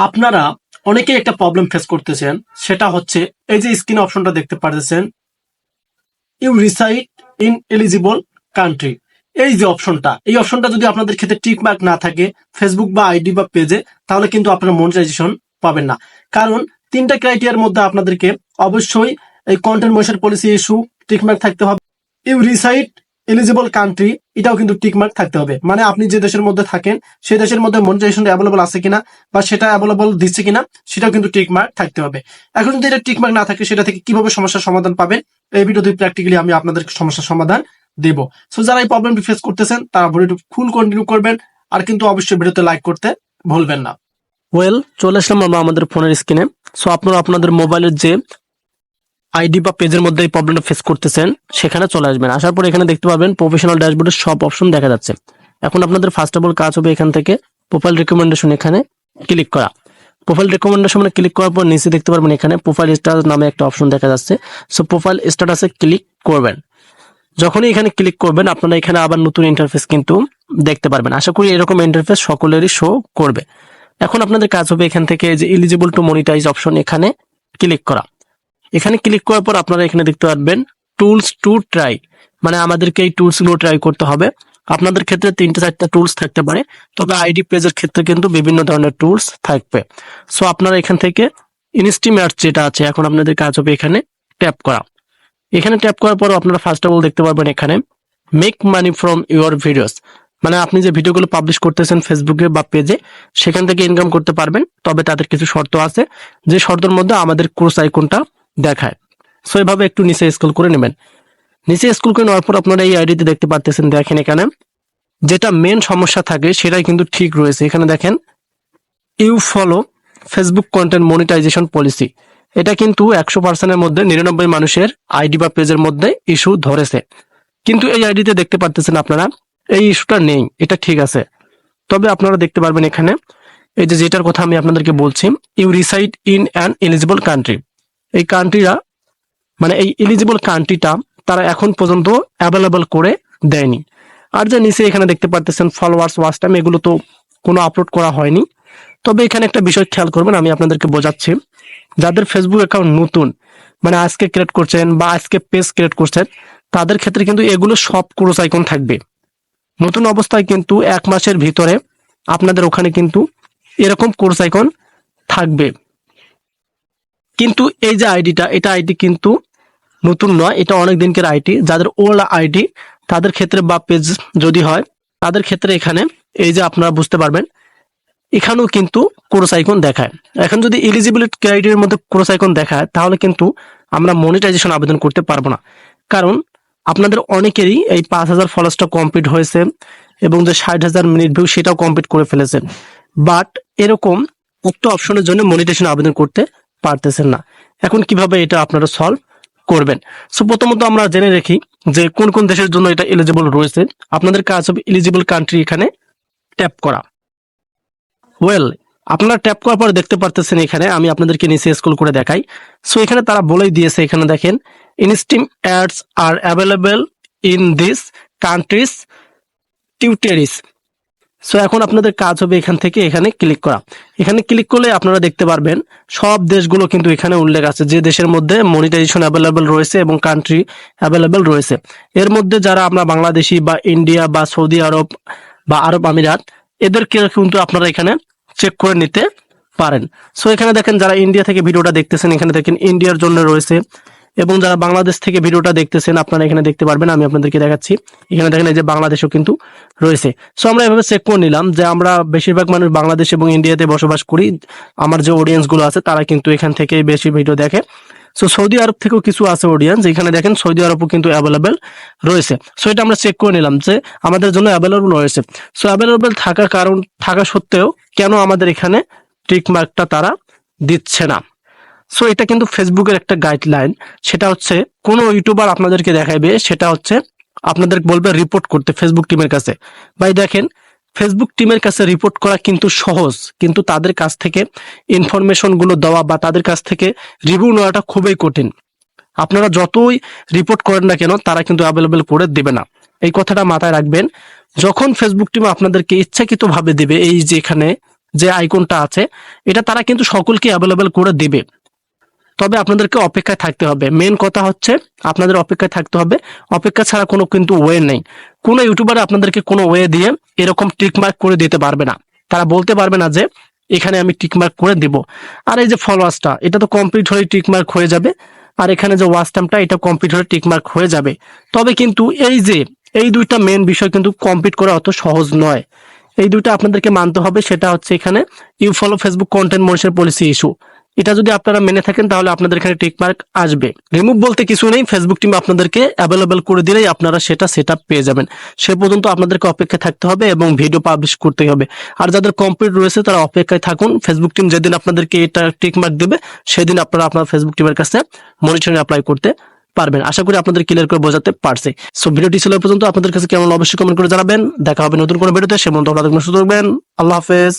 আপনারা অনেকেই একটা প্রবলেম ফেস করতেছেন, সেটা হচ্ছে এই যে স্ক্রিন অপশনটা দেখতে পারতেছেন, you reside in eligible country. এই অপশনটা যদি আপনাদের ক্ষেত্রে টিক মার্ক না থাকে ফেসবুক বা আইডি বা পেজে, তাহলে কিন্তু আপনারা মনিটাইজেশন পাবেন না। কারণ তিনটা ক্রাইটেরিয়ার মধ্যে আপনাদেরকে অবশ্যই এই content monetisation policy issue tick mark থাকতে হবে। ইউ রিসাইড এলিজিবল কান্ট্রি, এটাও কিন্তু টিক মার্ক থাকতে হবে। মানে আপনি যে দেশের মধ্যে থাকেন সেই দেশের মধ্যে মনিটাইজেশন অ্যাভেলেবল আছে কিনা বা সেটা অ্যাভেলেবল দিচ্ছে কিনা সেটাও কিন্তু টিক মার্ক থাকতে হবে। এখন যদি এটা টিক মার্ক না থাকে, সেটা থেকে কিভাবে সমস্যার সমাধান পাবেন এই ভিডিওতে প্র্যাকটিক্যালি আমি আপনাদের সমস্যার সমাধান দেব। সো যারা এই প্রবলেমটি ফেস করতেছেন তারা ভিডিওটি ফুল কন্টিনিউ করবেন, আর কিন্তু অবশ্যই ভিডিওতে লাইক করতে ভুলবেন না। ওয়েল, চলে আসলাম আমরা আমাদের ফোনের স্ক্রিনে। সো আপনারা আপনাদের মোবাইলের যে আইডি বা পেজের মধ্যে এই প্রবলেমটা ফেস করতেছেন সেখানে চলে আসবেন। আসার পর এখানে দেখতে পাবেন প্রফেশনাল ড্যাশবোর্ডের সব অপশন দেখা যাচ্ছে। এখন আপনাদের ফার্স্ট অফ অল কাজ হবে এখান থেকে প্রোফাইল রিকমেন্ডেশন এখানে ক্লিক করা। প্রোফাইল রিকমেন্ডেশনে ক্লিক করার পর নিচে দেখতে পারবেন এখানে প্রোফাইল স্ট্যাটাস নামে একটা অপশন দেখা যাচ্ছে। সো প্রোফাইল স্ট্যাটাসে ক্লিক করবেন। যখনই এখানে ক্লিক করবেন আপনারা এখানে আবার নতুন ইন্টারফেস কিন্তু দেখতে পারবেন। আশা করি এরকম ইন্টারফেস সকলেরই শো করবে। এখন আপনাদের কাজ হবে এখান থেকে যে এলিজিবল টু মনিটাইজ অপশন এখানে ক্লিক করা। এখানে ক্লিক করার পর আপনারা এখানে দেখতে পারবেন টুলস টু ট্রাই, মানে আমাদেরকে এই টুলস গুলো ট্রাই করতে হবে। আপনাদের ক্ষেত্রে 3-4টা টুলস থাকতে পারে, তবে আইডি পেজের ক্ষেত্রে কিন্তু বিভিন্ন ধরনের টুলস থাকবে। সো আপনারা এখান থেকে ইনস্টিমেট যেটা আছে, এখন আপনাদের কাজ হবে এখানে ট্যাপ করা। এখানে ট্যাপ করার পর আপনারা ফার্স্ট অফ অল দেখতে পারবেন এখানে make money from your videos, মানে আপনি যে ভিডিওগুলো পাবলিশ করতেছেন ফেসবুকে বা পেজে সেখান থেকে ইনকাম করতে পারবেন। তবে তাদের কিছু শর্ত আছে, যে শর্তের মধ্যে আমাদের ক্রস আইকনটা দেখায়। সো এভাবে একটু নিচে স্ক্রল করে নেবেন। নিচে স্ক্রল করে নেওয়ার পর আপনারা এই আইডিতে দেখতে পাচ্ছেন, দেখেন এখানে যেটা মেন সমস্যা থাকে সেটাই কিন্তু ঠিক রয়েছে। এখানে দেখেন you follow Facebook content monetisation policy, এটা কিন্তু 100%-এর মধ্যে 99 মানুষের আইডি বা পেজের মধ্যে ইস্যু ধরেছে। কিন্তু এই আইডিতে দেখতে পাচ্ছেন আপনারা এই ইস্যুটা নেই, এটা ঠিক আছে। তবে আপনারা দেখতে পারবেন এখানে এই যে যেটার কথা আমি আপনাদেরকে বলছি, you reside in an eligible country, এই কান্ট্রিরা মানে এই এলিজিবল কান্ট্রিটা তারা এখন পর্যন্ত অ্যাভেলেবল করে দেয়নি। আর যে নিচে এখানে দেখতে পাচ্ছেন ফলোয়ার্স, ওয়াচ টাইম, এগুলো তো কোনো আপলোড করা হয়নি। তবে এখানে একটা বিষয় খেয়াল করবেন, আমি আপনাদেরকে বোঝাচ্ছি। যাদের ফেসবুক অ্যাকাউন্ট নতুন, মানে আজকে ক্রিয়েট করছেন বা আজকে পেজ ক্রিয়েট করছেন, তাদের ক্ষেত্রে কিন্তু এগুলো সব ক্রস আইকন থাকবে। নতুন অবস্থায় কিন্তু 1 মাসের ভিতরে আপনাদের ওখানে কিন্তু এরকম ক্রস আইকন থাকবে। কিন্তু এই যে আইডিটা, এটা আইডি কিন্তু নতুন নয়, এটা অনেক দিনকার আইডি। যাদের ওল্ড আইডি তাদের ক্ষেত্রে বা পেজ যদি হয় তাদের ক্ষেত্রে এখানে এই যে আপনারা বুঝতে পারবেন এখানেও কিন্তু ক্রস আইকন দেখায়। এখন যদি এলিজিবিলিটি ক্রাইটেরিয়ার মধ্যে ক্রস আইকন দেখায় তাহলে কিন্তু আমরা মনিটাইজেশন আবেদন করতে পারবো না। কারণ আপনাদের অনেকেরই এই 5,000 ফলোয়ার্সটা কমপ্লিট হয়েছে এবং যে 60,000 মিনিট ভিউ সেটাও কমপ্লিট করে ফেলেছেন, বাট এরকম একটা অপশনের জন্য মনিটাইজেশন আবেদন করতে পারতেছেন না। এখন কিভাবে এটা আপনারা সলভ করবেন? সো প্রথমত আমরা জেনে রাখি যে কোন কোন দেশের জন্য এটা এলিজিবল রয়েছে। আপনাদের কাজ হবে এলিজিবল কান্ট্রি এখানে ট্যাপ করা। ওয়েল, আপনারা ট্যাপ করার পর দেখতে পারতেছেন এখানে আমি আপনাদেরকে নিচে স্ক্রল করে দেখাই। সো এখানে তারা বলেই দিয়েছে, এখানে দেখেন instream ads are available in this countries টিউটেরিস। সো এখন আপনাদের কাজ হবে এখান থেকে এখানে ক্লিক করা। এখানে ক্লিক করলে আপনারা দেখতে পারবেন সব দেশগুলো কিন্তু এখানে উল্লেখ আছে, যে দেশের মধ্যে মনিটাইজেশন অ্যাভেলেবল রয়েছে এবং কান্ট্রি অ্যাভেলেবল রয়েছে। এর মধ্যে যারা আমরা বাংলাদেশি বা ইন্ডিয়া বা সৌদি আরব বা আরব আমিরাত, এদেরকে কিন্তু আপনারা এখানে চেক করে নিতে পারেন। সো এখানে দেখেন যারা ইন্ডিয়া থেকে ভিডিওটা দেখতেছেন এখানে দেখেন ইন্ডিয়ার জন্য রয়েছে, এবং যারা বাংলাদেশ থেকে ভিডিওটা দেখতেছেন আপনারা এখানে দেখতে পারবেন, আমি আপনাদেরকে দেখাচ্ছি। এখানে দেখেন এই যে বাংলাদেশও কিন্তু রয়েছে। সো আমরা এভাবে চেক করে নিলাম যে আমরা বেশিরভাগ মানুষ বাংলাদেশ এবং ইন্ডিয়াতে বসবাস করি। আমার যে অডিয়েন্স গুলো আছে তারা কিন্তু এখান থেকে বেশি ভিডিও দেখে। সো সৌদি আরব থেকেও কিছু আছে অডিয়েন্স, এখানে দেখেন সৌদি আরবও কিন্তু অ্যাভেলেবেল রয়েছে। সো এটা আমরা চেক করে নিলাম যে আমাদের জন্য অ্যাভেলেবল রয়েছে। সো অ্যাভেলেবল থাকার কারণ থাকা সত্ত্বেও কেন আমাদের এখানে টিক মার্কটা তারা দিচ্ছে না? সো এটা কিন্তু ফেসবুকের একটা গাইডলাইন। সেটা হচ্ছে কোনো ইউটিউবার আপনাদেরকে দেখাইবে, সেটা হচ্ছে আপনাদের বলবে রিপোর্ট করতে ফেসবুক টিমের কাছে। ভাই দেখেন, ফেসবুক টিমের কাছে রিপোর্ট করা কিন্তু সহজ, কিন্তু তাদের কাছ থেকে ইনফরমেশন গুলো দেওয়া বা তাদের কাছ থেকে রিভিউ নেওয়াটা খুবই কঠিন। আপনারা যতই রিপোর্ট করেন না কেন তারা কিন্তু অ্যাভেলেবেল করে দেবে না। এই কথাটা মাথায় রাখবেন। যখন ফেসবুক টিম আপনাদেরকে ইচ্ছাকৃত ভাবে দেবে, এই যে এখানে যে আইকনটা আছে, এটা তারা কিন্তু সকলকে অ্যাভেলেবেল করে দিবে। তবে আপনাদেরকে অপেক্ষায় থাকতে হবে। মেন কথা হচ্ছে আপনাদের অপেক্ষায় থাকতে হবে, অপেক্ষা ছাড়া কোনো কিন্তু ওয়ে নেই। কোনো ইউটিউবার আপনাদেরকে কোনো ওয়ে দিয়ে এরকম টিক মার্ক করে দিতে পারবে না। তারা বলতে পারবে না যে এখানে আমি টিক মার্ক করে দিব। আর এই যে ফলোয়ার্সটা, এটা তো কমপ্লিট হয়ে টিক মার্ক হয়ে যাবে, আর এখানে যে ওয়াচ টাইমটা, এটা কমপ্লিট হলে টিক মার্ক হয়ে যাবে। তবে কিন্তু এই যে এই দুইটা মেন বিষয় কিন্তু কমপ্লিট করা অত সহজ নয়। এই দুইটা আপনাদেরকে মানতে হবে। সেটা হচ্ছে এখানে you follow Facebook content monitor policy issue, এটা যদি আপনারা মেনে থাকেন তাহলে আপনাদের এখানে টিক মার্ক আসবে। রিমুভ বলতে কিছু নেই, ফেসবুক টিম আপনাদেরকে অ্যাভেলেবেল করে দিলেই আপনারা সেটা সেটআপ পেয়ে যাবেন। সে পর্যন্ত আপনাদেরকে অপেক্ষায় থাকতে হবে এবং ভিডিও পাবলিশ করতে হবে। আর যাদের কমপ্লিট রয়েছে তারা অপেক্ষায় থাকুন। ফেসবুক টিম যেদিন আপনাদেরকে এটা টিক মার্ক দেবে সেদিন আপনারা আপনার ফেসবুক টিমের কাছে মনিটরিং অ্যাপ্লাই করতে পারবেন। আশা করি আপনাদের ক্লিয়ার করে বোঝাতে পারছি। সো ভিডিওটি ছিল এই পর্যন্ত। আপনাদের কাছে কেমন অবশ্যই কমেন্ট করে জানাবেন। দেখা হবে নতুন কোনো ভিডিওতে। সে পর্যন্ত আপনারা সুস্থ থাকবেন। আল্লাহ হাফেজ।